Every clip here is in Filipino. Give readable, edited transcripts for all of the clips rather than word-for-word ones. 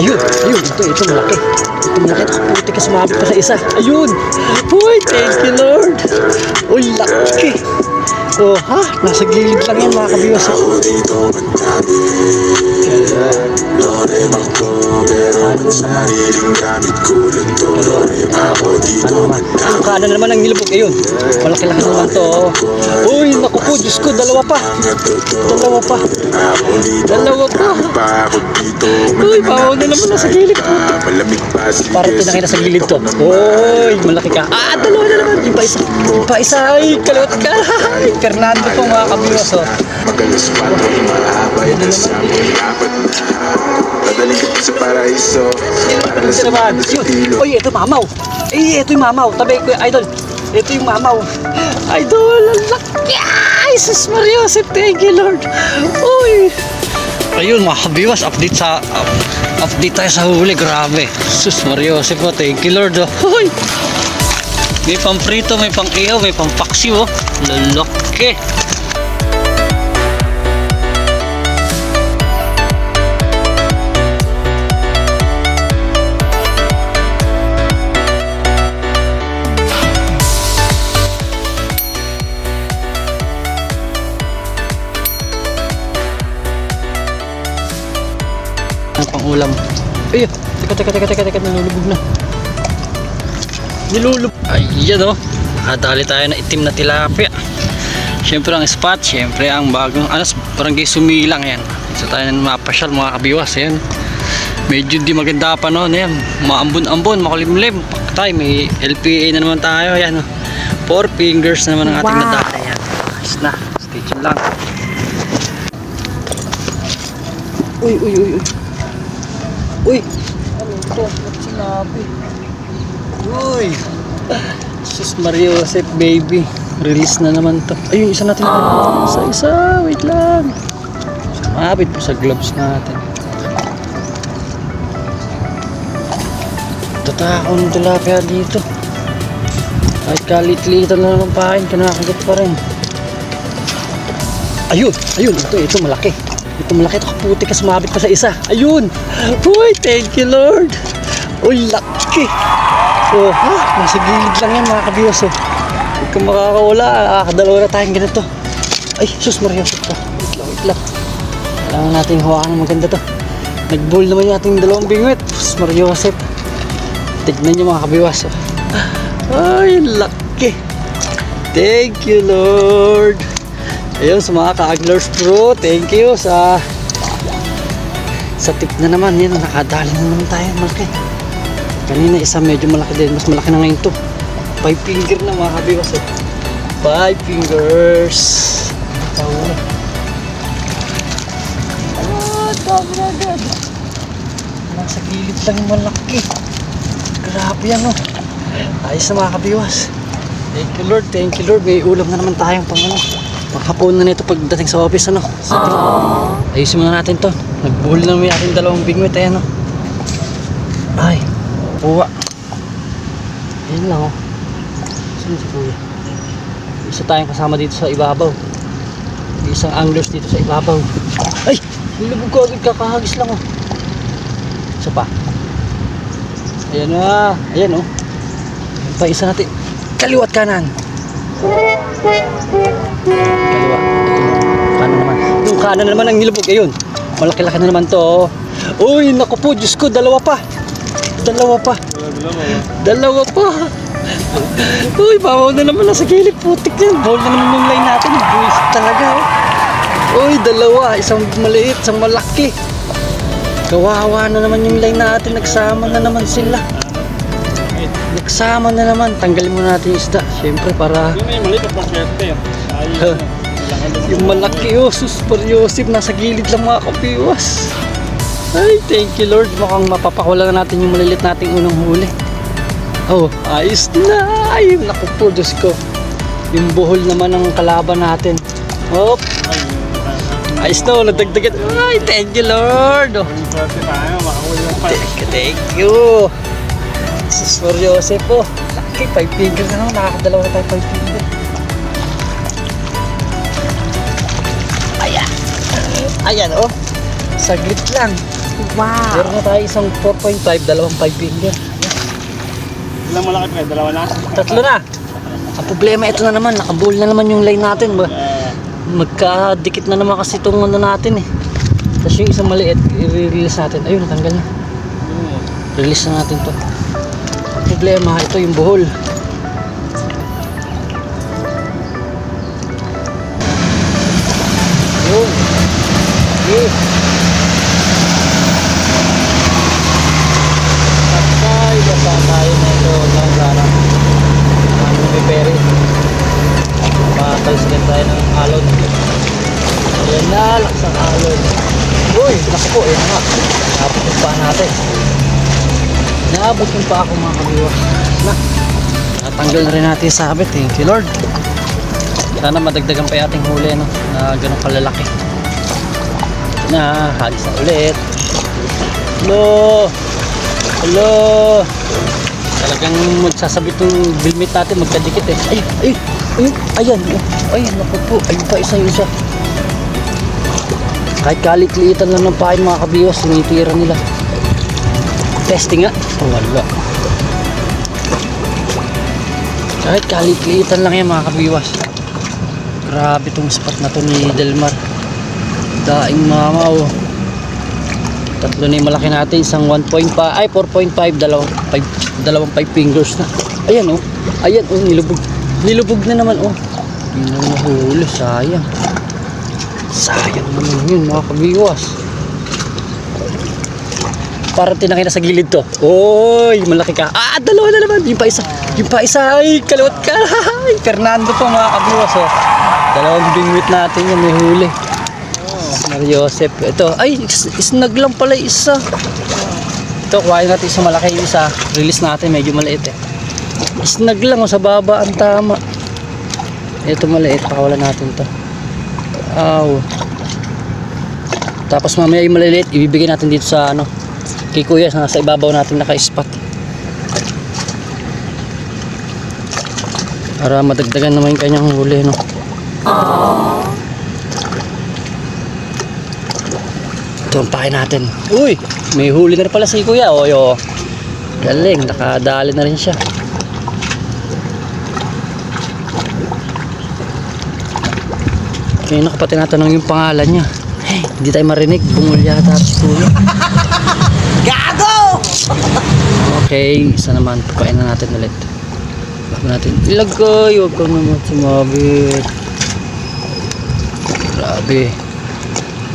Ayun, ito malaki. Ito malaki, puti ka sumabit pa sa isa. Ayun. Uy, thank you Lord. Uy, laki. Oh, ha? Nasa gilid lang yan mga kabiwas. Yung kanan naman ang nilubog. Ayun, malaki-laki naman to. Uy, naku po, Diyos ko, dalawa pa. Uy, bawaw na naman nasa gilid. Parang tinakita sa gilid to. Uy, malaki ka. Ah, dalawa na naman. Yung pa isa. Ay, kaliwat ka. Ay, Fernando po mga kabiwas. Magalas pa ito ay mahaba. Yan ang sabi dapat na padaling ka sa paraiso. Para lang sa mga sa pilo. Uy, ito mamaw. Ito yung mamaw. Tabi ko, idol. Ito yung mamaw. Idol, ang laki. Ay, sus Mario. Thank you Lord. Uy. Ayun mga kabiwas. Update tayo sa huli. Grabe. Sus Mario. Thank you Lord. Uy. May pamprito, may pang-ihaw, may pang-paksiw. Lalaki. Ang pang-ulam. Ay, teka, nalulubog na. Ayan o, nakadali tayo na itim na tilapia. Siyempre ang spot, siyempre ang bagong barangay Sumilang yan. Isa tayo na mapasyal mga kabiwas. Ayan, medyo di maganda pa noon. Ayan, maambon-ambon, makulimlim. Paktay, may LPA na naman tayo. Ayan o, 4 fingers na naman ang ating nadali. Ayan, ayos na, stay tuned lang. Uy, ano ito? Ba't sinabi? Uy, sus Mario Joseph baby, release na naman to. Ayun, isa natin. Isa, wait lang. Sumabit po sa gloves natin. Tatakaw ng tilapia dito. Kahit kalit-litan na ng pain, kinakagat pa rin. Ayun, ito malaki. Ito malaki, ito kaputi ka sumabit pa sa isa. Ayun, uy, thank you Lord. Uy, laki. Oh, ha? Nasa gilid lang yan mga kabiwas. Huwag kang makakawala. Kadalawa na tayong ganito. Ay, sus Mario. Wait lang. Kailangan natin hawakan ng maganda to. Nag-bowl naman yung ating dalawang bingwit. Sus Mario Joseph. Tignan nyo mga kabiwas. Ay, laki. Thank you Lord. Ayun, sa mga ka-Anglers Pro, thank you sa tip na naman. Yan, nakadali na naman tayo. Malaki. Kanina isa medyo malaki din. Mas malaki na ngayon to. 5 finger na mga kabiwas. 5 fingers. Dami na agad. Nasa gilid lang yung malaki. Grabe yan o. Ayos na mga kabiwas. Thank you Lord. May ulam na naman tayong panghapon na nito pagdating sa office. Ayusin muna natin to. Nagbuhol na naman yung ating dalawang bingwit. Ayan o. Ay, puwa. Ayan lang o. Saan si kuya? Isa tayong kasama dito sa ibabaw. Isang anglers dito sa ibabaw. Ay, nilubog ko agad, kakahagis lang o. Isa pa. Ayan na. Ayan o. Ayan pa isa natin. Kaliwat kanan. Kaliwa. Kanan naman. Yung kanan naman ang nilubog. Ayun, malaki-laki na naman to. Uy, naku po, Diyos ko, dalawa pa. Uy, bawaw na naman nasa gilid. Putik yan. Bowl na naman yung line natin. Buwisit talaga. Uy, dalawa. Isang maliit, isang malaki. Kawawa na naman yung line natin. Nagsama na naman sila. Tanggalin muna natin yung isda. Siyempre para yung malaki. Oh, sus Mario Joseph. Nasa gilid lang mga kabiwas. Ay, thank you Lord. Mukhang mapapakawala na natin yung malilit nating unang huli. Oh, ayos na. Ay, naku po, Diyos ko. Yung buhol naman ng kalaban natin. Oh, ayos na. Nadagdagan. Ay, thank you Lord. Oh. Thank you. Sus Mario Joseph po. Laki, 5 fingers na naman. Nakakadalawa na tayo 5 fingers. Ayan. Ayan, oh. Saglit lang. Wow. Meron na tayo isang 4.5, dalawang 5 finger. Ilang malaki pre? Dalawa na? Tatlo na. Ang problema ito na naman, nakabull na naman yung line natin. Magkadikit na naman kasi itong ano natin eh. Tapos yung isang maliit, i-release natin. Ayun, natanggal na. Release na natin to. Ang problema, ito yung buhol. Yun. Okay. Patay, basta tayo na ito. Lang sana. Ano may peri. Matalsikan tayo ng alon. Ayan na, lakas ang alon. Uy, naku po, yun nga. Naabot yung paa natin. Naabot yung paa ko mga kabiwa. Natanggal na rin natin yung sabit. Thank you Lord. Sana madagdagan pa yung ating huli no? Na ganun kalalaki. Na, hagis na ulit. Hello! Hello! Talagang magsasabit yung bilmit natin, magkadikit eh. Ay, ay, ay, ayan. Ay, naku po. Ayun pa, isa. Kahit kalit-liitan lang ng pain mga kabiwas, sinitira nila. Testing nga. Wala. Kahit kalit-liitan lang yan mga kabiwas. Grabe itong spot na to ni Delmar. Daing mamaw. Tatlo na yung malaki natin. Isang 1.5, ay 4.5, dalawang 5 fingers na. Ayan oh. Ayan oh, nilubog. Nilubog na naman oh. Hindi na mahuli, sayang. Sayang naman yun mga kabiwas. Parang tinakay na sa gilid to. Oy, malaki ka. Ah, dalawa na naman. Yung pa isa. Ay, kalawat ka. Ay, Fernando po mga kabiwas oh. Dalawang bingwit natin yung may huli. Mario Joseph. Ito, ay, snag lang pala isa. Ito, kuhain natin isa malaki yung isa. Release natin, medyo maliit eh. Snag lang oh, sa baba ang tama. Ito maliit, pakawalan natin to. Aw. Tapos mamaya yung maliliit, ibibigay natin dito sa ano, kay kuya, sa ibabaw natin naka-spot. Para madagdagan naman yung kanyang huli, no? Ito ang pakin natin. Uy! May huli na rin pala si kuya. O, yo. Galing, nakadali na rin siya. Kaya nakapati natanong yung pangalan niya. Hey, hindi tayo marinig. Bungol yata si kuya. Gago! Okay, isa naman. Pagkain na natin ulit. Bago natin ilagay. Huwag kang naman sumabit. Grabe.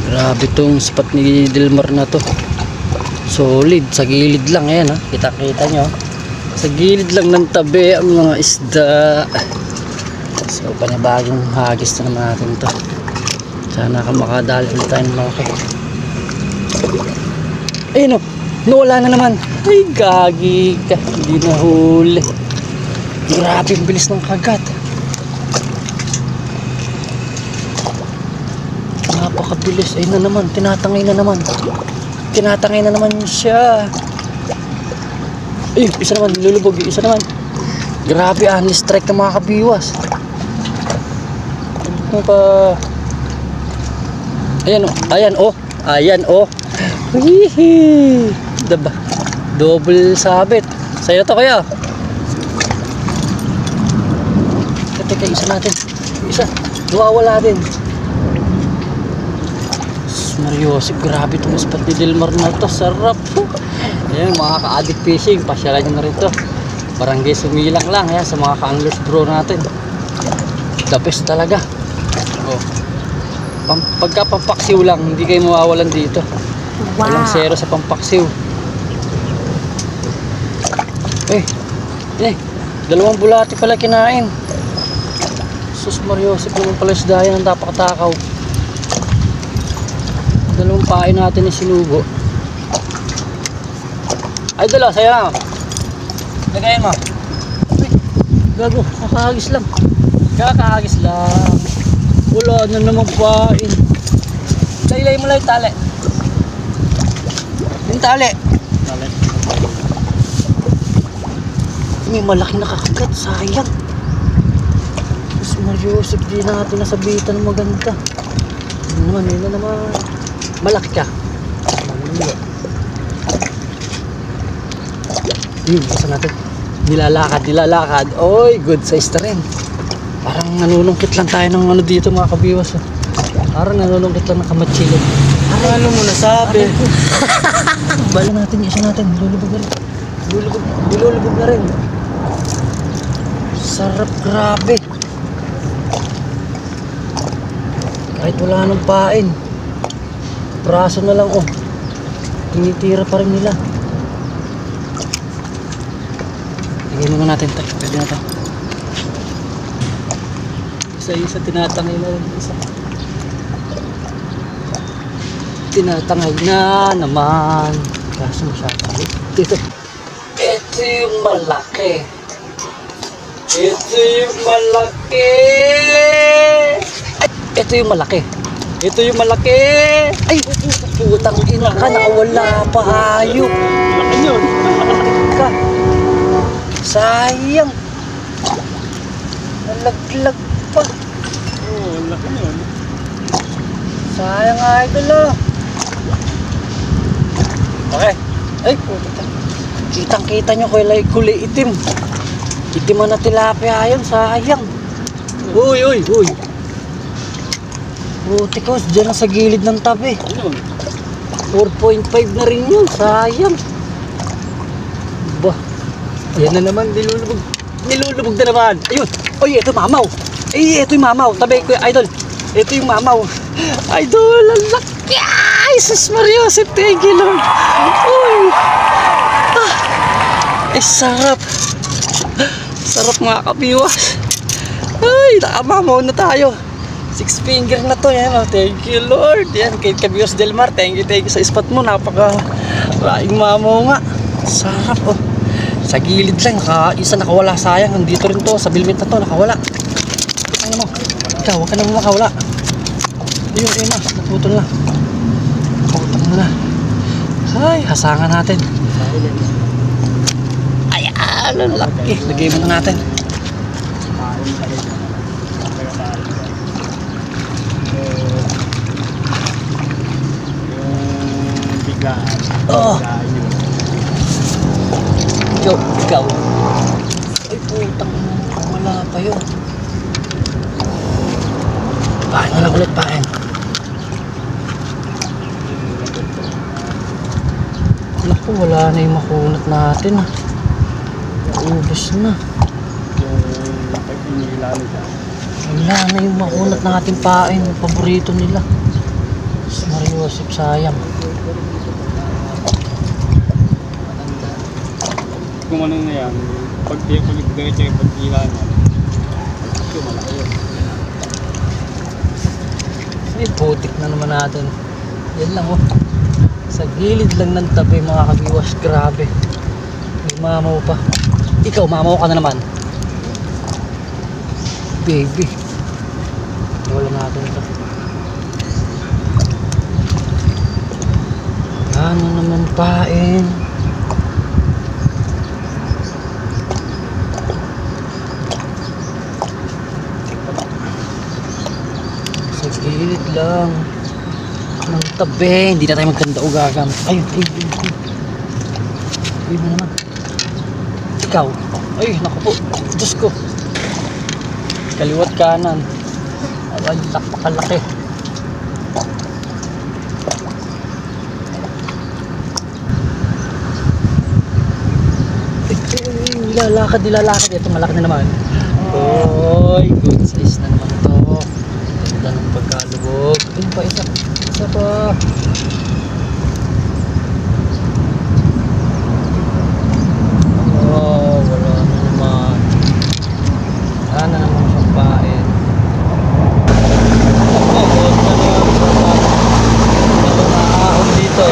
Grabe tong spot ni Delmar na to. Solid. Sa gilid lang. Ayan ha. Kita-kita nyo. Sa gilid lang ng tabi ang mga isda. So panibagong hagis na naman natin to. Sana ka makadali ulit tayo ng malaki. Ayun o. Nawala na naman. Ay gagi ka. Hindi na huli. Grabe ang bilis ng kagat. Napakabilis. Ayun na naman. Tinatangay na naman. Tinatangay na naman siya. Ayun. Isa naman. Lulubog. Isa naman. Grabe ah. Ni-strike ng mga kabiwas. Ano pa? Ayan o. Ayan o. Ayan o. Hihi. Diba? Double sabit. Sa'yo to kaya. Teka, isa natin. Isa. Nawawala din. Mario Joseph, grabe itong spot ni Delmar na ito. Sarap. Ayan, mga ka-addict fishing. Pasyalan nyo na rin ito. Barangay Sumilang lang. Ayan, sa mga ka-anglers bro natin. The best talaga. Oh. Pagka pampaksiw lang, hindi kayo mawawalan dito. Wow. Walang zero sa pampaksiw. Dalawang bulati pala kinain. Sus Mario Joseph naman pala isda yan ang tapakatakaw. Dalawang pain natin ni sinugo. Ay dala, sa'yo na. Lagayin mo. Uy, gago, kakahagis lang. Kakahagis lang. Wala na naman pain. Laylay mo lang yung tali. Yung tali. May malaki nakakagat, sayang. Mas Mario Joseph, di natin nasabitan maganda. Yun na naman. Malaki ka. Yun, basta natin. Nilalakad. Oy, good size na rin. Parang nanunungkit lang tayo ng ano dito mga kabiwas. Oh. Parang nanunungkit lang ng kamatsilog. Ano mo nasabi? Bala natin yung isa natin. Lulubog na rin. Lulubog na rin. Sarap, grabe. Kahit wala nang pain. Braso na lang, oh. Tinitira pa rin nila. Tingnan muna natin ito. Pwede na ito. Isa-isa tinatangay na rin. Isa. Tinatangay na naman. Kaso masyadong. Dito. Ito yung malaki. Ito yung malaki. Ay, ito yung malaki. Ito yung malaki. Ay, putang ina ka. Nakawala pa hayop. Laki yun. Ka. Sayang. Nalaglag pa. Oo, laki yun. Sayang idol ah. Okay. Ay, kitang-kita nyo kulay itim. Itim na tilapia yun, sayang. Uy. Buti ko, dyan na sa gilid ng tabi. Ano? 4.5 na rin yun, sayang. Ba, yan na naman, nilulubog na naman. Ayun, oy, ito mamaw. Ito yung mamaw, tabi ko, idol. Ito yung mamaw. Idol, ang laki. Ay, sus Mariosep, thank you Lord. Uy. Sarap. Sarap mga kabiwas. Ay, nakamamaw na tayo. 6 finger na to, yan, oh. Thank you Lord. Yan, kay Kabiwas Delmar, thank you sa spot mo. Napaka-raing mamaw nga. Sarap, oh. Sa gilid lang, isa nakawala, sayang. Nandito rin to, sa bilmit na to, nakawala. Ano mo? Ikaw, huwag ka nang makawala. Ayun na, naputol na. Naputol na. Ay, hasangan natin. Ayan, ang laki. Lagay mo na natin. Yung biglaan. Oh. Ikaw. Ay, putang. Wala pa yun. Pain mo lang ulit, pain. Naku, wala na yung makunat natin. Ubus na. Yung pag-inilalo siya. Wala na yung makunat natin pain. Paborito nila. Mariosep, sayang. Kung ano na yan, pag diretso yung pag-ilalo, ito malaki yun. Ay, putik na naman natin. Yan lang, oh. Sa gilid lang ng tabi, mga kabiwas. Grabe. May mamaw pa. Ikaw, mamaw ka na naman. Baby. Wala natin ito. Ano naman pain? Sa gilid lang ng tabi. Hindi na tayo magkanda o gagam. Ayun. Ayun mo naman. Ikaw. Ay, naku po. Diyos ko. Kaliwat kanan. Ay, napakalaki. Nilalakad. Ito malaki na naman. Oy, good size na naman to. Ganda ng pagkalubog. Ayun pa, isa pa. Oh, wala na naman. Wala na naman siyang pain. Nakahon dito.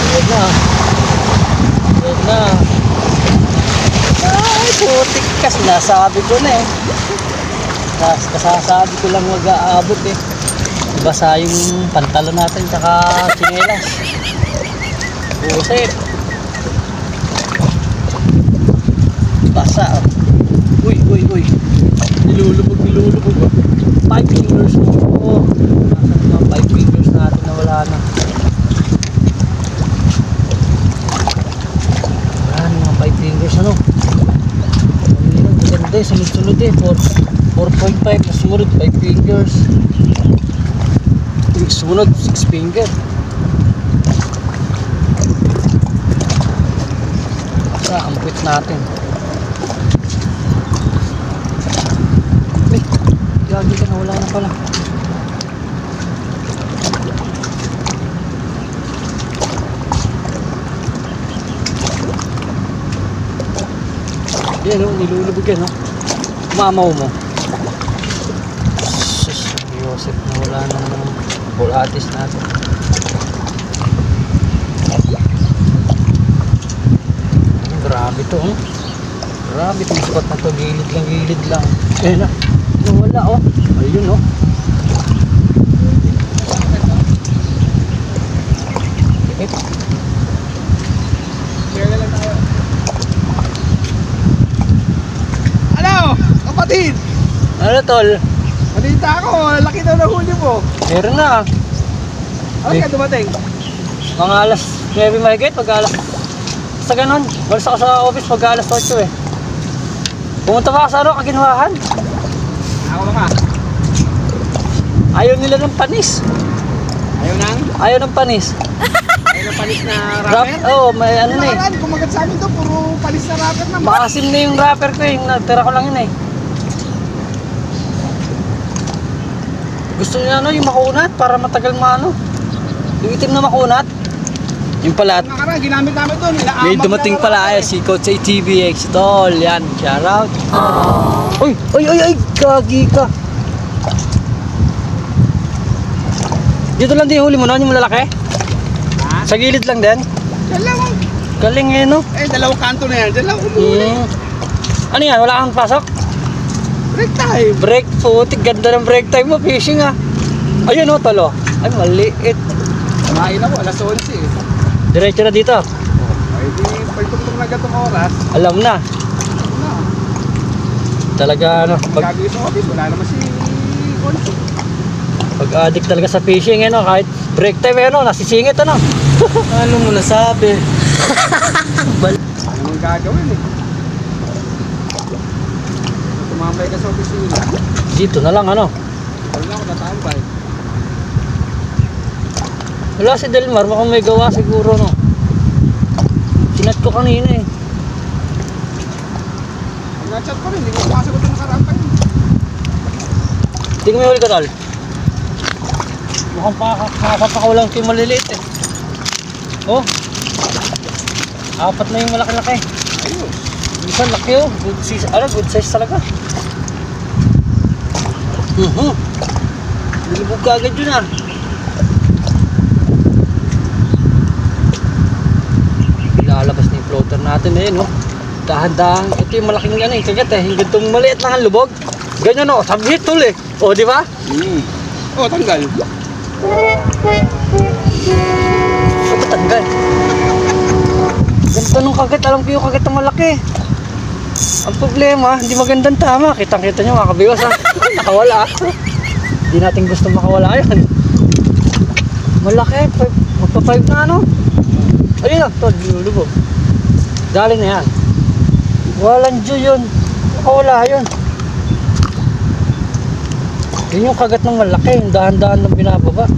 Huwag na. Ay, putik kas. Nasabi ko na eh. Kasasabi ko lang wag aabot eh. Basa yung pantalon natin tsaka tsinelas. Buset. Basa oh. Uy. Nilulubog oh. 5 fingers mo. Oh. Nasaan yung mga 5 fingers natin na wala na. eh, sunod-sunod eh. 4.5 na sumunod, 5 fingers. Sunod, 6 finger. Sa ampit natin. Eh, lagi ka na, wala na pala. Yan o, nilulubog yan o. Mamaw mo. Sus, Joseph na wala na ng bulatis natin. Grabe to, oh. Grabe itong spot na to. Gilid lang. Ayan na. Nawala, oh. Ayun, oh. Ipit. Share na lang tayo. Ano? Kapatid! Ano, tol? Malita ako, laki daw na huli mo. Meron na. Ano ka dumating? Mga alas 9 mahigit, pag alas sa ganon, walis ako sa office pag alas 8 eh. Pumunta pa ako sa Kaginhawahan. Ako ba ka? Ayaw nila ng panis. Ayaw nang? Ayaw ng panis. Ayaw ng panis na Rap, rapper? oh, may ano na eh. Nakaraan, kumagat sa amin to, puro panis na rapper naman. Maasim na yung wrapper ko eh. Natira ko lang yun eh. Gusto niya ano, yung makunat para matagal maano. Yung itim na makunat. Yung pala. Nakaraan, ginamit namin doon. May dumating pala ay si Coach ATVX. Tol, yan. Shout out. Uy, ay, gagi ka. Dito lang din huli mo noon, yung malalaki? Ha? Sa gilid lang din? Diyan lang. Galing eh, no? Eh, dalawang kanto na yan. Diyan lang umuuli. Ano yan? Wala kang pasok? Break time. Break, putik. Ganda ng break time mo, fishing ah. Ayun o, talo. Ay, maliit. Kumain ako, alas 11 eh. Diretso na dito. Ay, di, pagtungtong na gatong oras. Alam na. Na. Talaga ano, Gagawin sa office, wala naman si Concho. pag-addict talaga sa fishing, ano, kahit break time, ano, nasisingit, ano. Ano mo nasabi? Ano mong gagawin eh? Tumambay ka sa opisina. Dito na lang, ano. Wala na ako tatambay. Wala si Delmar, mukhang may gawa siguro, no. Sinat ko kanina eh. Nag-chat pa rin, hindi ko sumasagot ng nakaraan pa yun. Hindi ko may huli ka, tol. Mukhang makakapakaw lang ito yung maliliit eh. Oh. Apat na yung malaki-laki. Ayun. Isa laki oh. Good size, good size talaga. Nilibog ka agad yun ah. Lalabas na yung floater natin eh, no? Dahan-dahan. Ito yung malaking ano eh, kagat eh. Yung gantong maliit lang ang lubog. Ganyan oh, sabhit tol eh. O, di ba? Oh, tanggal. Sabi tanggal. Ganito nung kagat, alam ko yung kagat na malaki. Ang problema, hindi magandang tama. Kitang-kita nyo mga kabiwas ha. Nakawala. Hindi natin gusto makawala yun. Malaki, magpa-5 na ano. Ayun na, tol, lulubog. Dali na yan. Walang dyo yun. Nakawala yun. Yun yung kagat ng malaki, yung dahan-dahan ng binababa.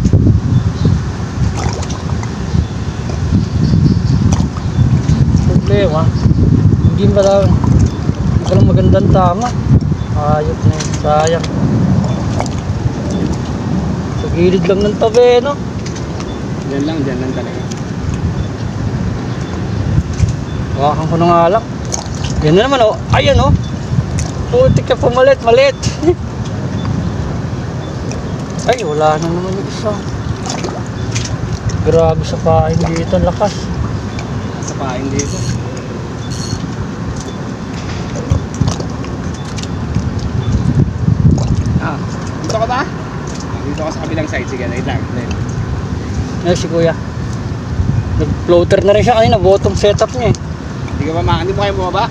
Problema, hindi ba lang magandang tama. Ayot na yun, sayang. Sa gilid lang ng tabi, no? Diyan lang talaga. Hawakan ko na nga lang. Yan na naman, oh. Ayan, oh. Putik ka pa, maliit. Ay, wala na naman yung isa. Grabe sa pain dito, lakas. Sa pain dito. Dito ka ba? Dito ka sa kabilang side. Sige, wait lang. Ay, si kuya. Nag-floater na rin siya kanina, bottom setup niya eh. Hindi ka ba hindi mo kayo bumaba?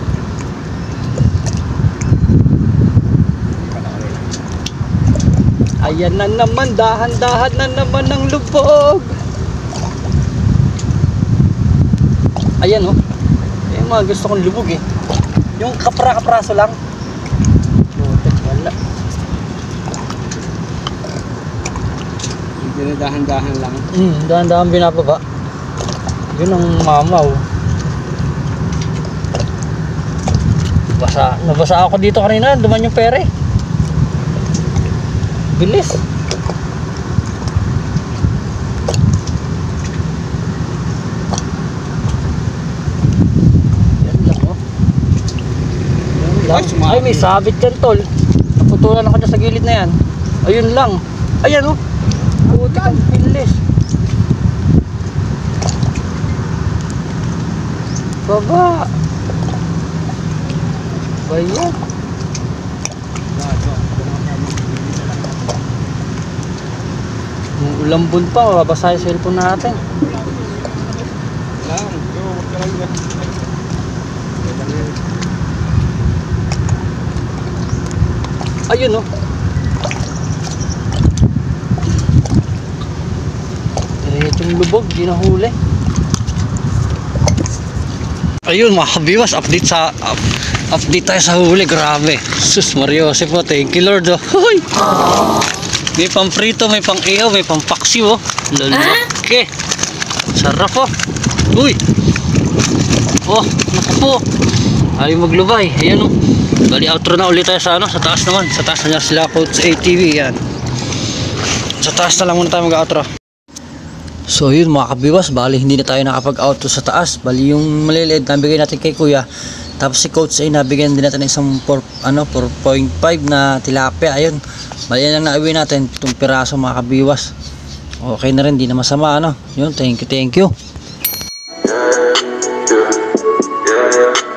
Ayan na naman, dahan-dahan na naman ng lubog. Ayan oh. Yung mga gusto kong lubog eh. Yung kapra-kapraso lang. Dinadahan-dahan lang. Dahan-dahan binababa. Yun ang mamaw. Nabasa ako dito kanina, duman yung pere. Bilis. Yan lang, oh. Yan lang. Ay, may sabit yan, tol. Naputulan ako dyan sa gilid na yan. Ayun lang. Ayan, oh. Putik ang bilis. Baba. Ba yan? Yung ulambun pa, mababasa yung cellphone natin. Ayun, oh. Diretsong lubog, di nahuli. Ayun mga kabiwas, update tayo sa huli. Grabe, sus Mariosep po, thank you Lord, oh. Hoy! May pang prito, may pang ihaw, may pang paksiw, oh. Lalaki, sarap, oh. Uy, oh, naku po, ayaw maglubay. Ayan, oh. Bali outro na ulit tayo sa sa taas naman, sa taas na sila Coach ATV. Yan, sa taas na lang muna tayo mag-outro. So yun mga kabiwas, bali hindi na tayo nakapag-outro sa taas. Bali yung maliliit nabigay natin kay kuya, tapos si Coach ay nabigyan din natin isang 4.5 na tilapia. Ayun, bali yan lang nauwi natin, itong piraso mga kabiwas. Okay na rin, di na masama, ano. Yun, thank you. Yeah.